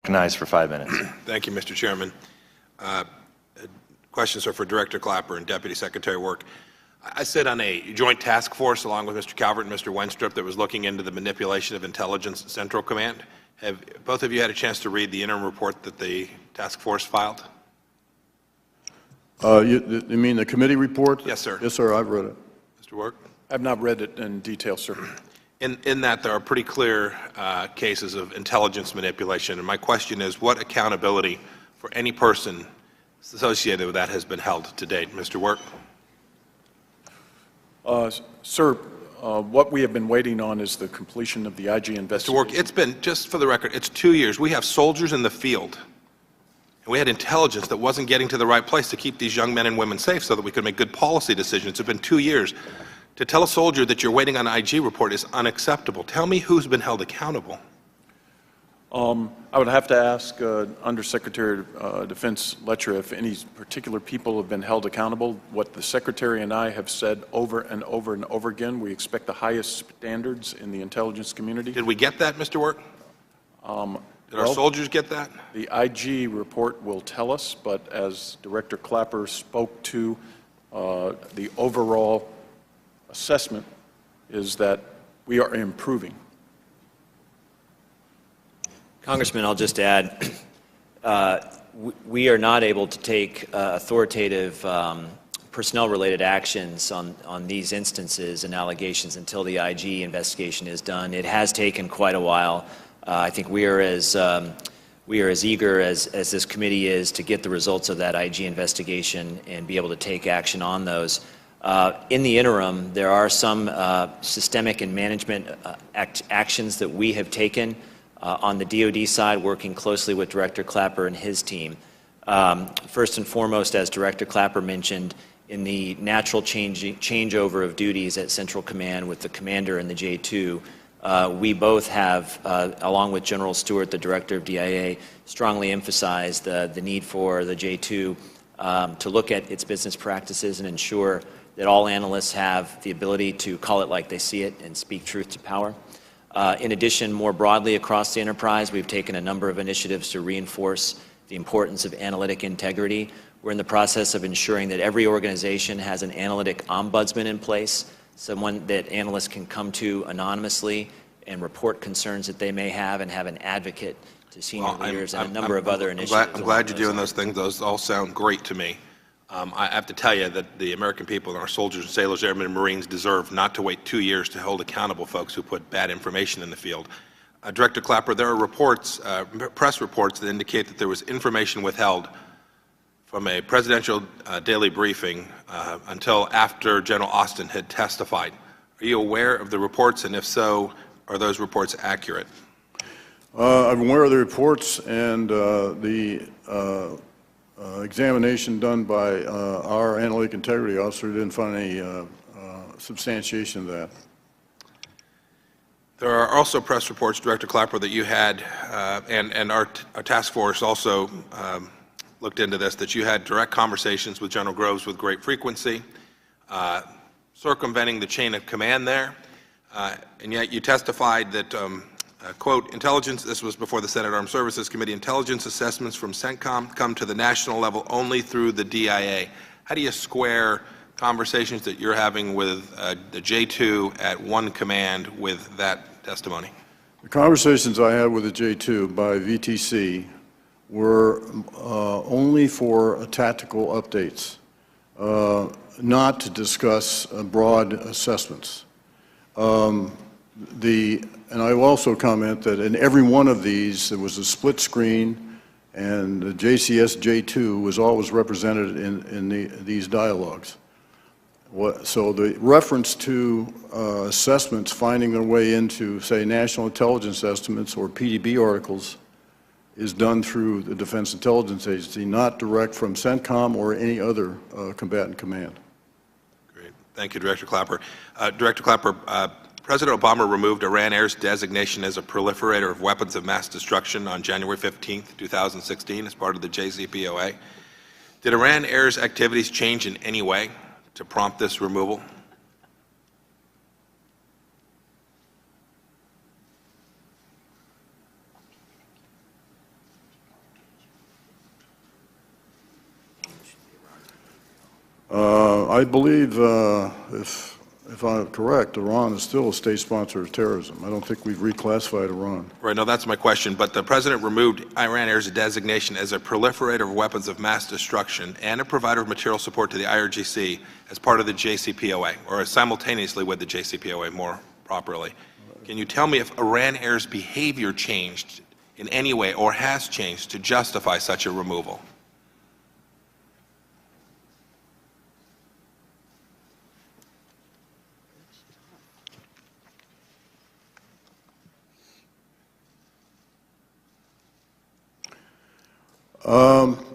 recognized for 5 minutes. Thank you, Mr. Chairman. Questions are for Director Clapper and Deputy Secretary Work. I sit on a joint task force along with Mr. Calvert and Mr. Wenstrup that was looking into the manipulation of intelligence at Central Command. Have both of you had a chance to read the interim report that the task force filed? You mean the committee report? Yes, sir. Yes, sir, I've read it. Mr. Work? I've not read it in detail, sir. In that, there are pretty clear cases of intelligence manipulation, and my question is, what accountability for any person associated with that has been held to date? Mr. Work? Sir, what we have been waiting on is the completion of the IG investigation. Mr. Work, it's been, just for the record, it's 2 years. We have soldiers in the field, and we had intelligence that wasn't getting to the right place to keep these young men and women safe so that we could make good policy decisions. It's been 2 years. To tell a soldier that you're waiting on an IG report is unacceptable. Tell me who's been held accountable. I would have to ask Undersecretary of Defense Letcher if any particular people have been held accountable. What the Secretary and I have said over and over and over again, we expect the highest standards in the intelligence community. Did we get that, Mr. Work? Did our soldiers get that? The IG report will tell us, but as Director Clapper spoke to, the overall assessment is that we are improving. Congressman, I'll just add, we are not able to take authoritative personnel-related actions on these instances and allegations until the IG investigation is done. It has taken quite a while. I think we are as eager as this committee is to get the results of that IG investigation and be able to take action on those. In the interim, there are some systemic and management actions that we have taken on the DoD side, working closely with Director Clapper and his team. First and foremost, as Director Clapper mentioned, in the natural changeover of duties at Central Command with the commander and the J2, we both have, along with General Stewart, the Director of DIA, strongly emphasized the need for the J2 to look at its business practices and ensure that all analysts have the ability to call it like they see it and speak truth to power. In addition, more broadly across the enterprise, we've taken a number of initiatives to reinforce the importance of analytic integrity. We're in the process of ensuring that every organization has an analytic ombudsman in place, someone that analysts can come to anonymously and report concerns that they may have, and have an advocate to senior leaders and a number of other initiatives. I'm glad you're doing those things. Those all sound great to me. I have to tell you that the American people and our soldiers and sailors, airmen, and Marines deserve not to wait 2 years to hold accountable folks who put bad information in the field. Director Clapper, there are reports, press reports that indicate that there was information withheld from a presidential daily briefing until after General Austin had testified. Are you aware of the reports, and if so, are those reports accurate? I'm aware of the reports, and the examination done by our analytic integrity officer didn't find any substantiation of that. There are also press reports, Director Clapper, that you had, and our task force also looked into this, that you had direct conversations with General Groves with great frequency, circumventing the chain of command there, and yet you testified that quote, intelligence, this was before the Senate Armed Services Committee, intelligence assessments from CENTCOM come to the national level only through the DIA. How do you square conversations that you're having with the J2 at one command with that testimony? The conversations I had with the J2 by VTC were only for tactical updates, not to discuss broad assessments. And I will also comment that in every one of these, there was a split screen, and the JCS J2 was always represented in these dialogues. So the reference to assessments finding their way into, say, national intelligence estimates or PDB articles is done through the Defense Intelligence Agency, not direct from CENTCOM or any other combatant command. Great. Thank you, Director Clapper. Director Clapper, President Obama removed Iran Air's designation as a proliferator of weapons of mass destruction on January 15, 2016, as part of the JCPOA. Did Iran Air's activities change in any way to prompt this removal? I believe, if I'm correct, Iran is still a state sponsor of terrorism. I don't think we've reclassified Iran. Right, no, that's my question. But the president removed Iran Air's designation as a proliferator of weapons of mass destruction and a provider of material support to the IRGC as part of the JCPOA, or simultaneously with the JCPOA, more properly. Can you tell me if Iran Air's behavior changed in any way or has changed to justify such a removal?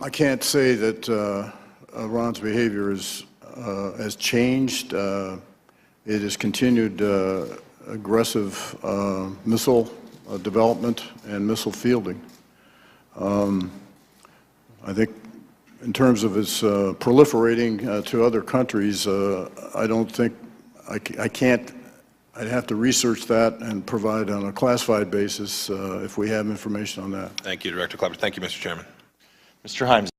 I can't say that Iran's behavior has changed. It has continued aggressive missile development and missile fielding. I think in terms of its proliferating to other countries, I don't think, I can't, I'd have to research that and provide on a classified basis if we have information on that. Thank you, Director Kleppers. Thank you, Mr. Chairman. Mr. Himes.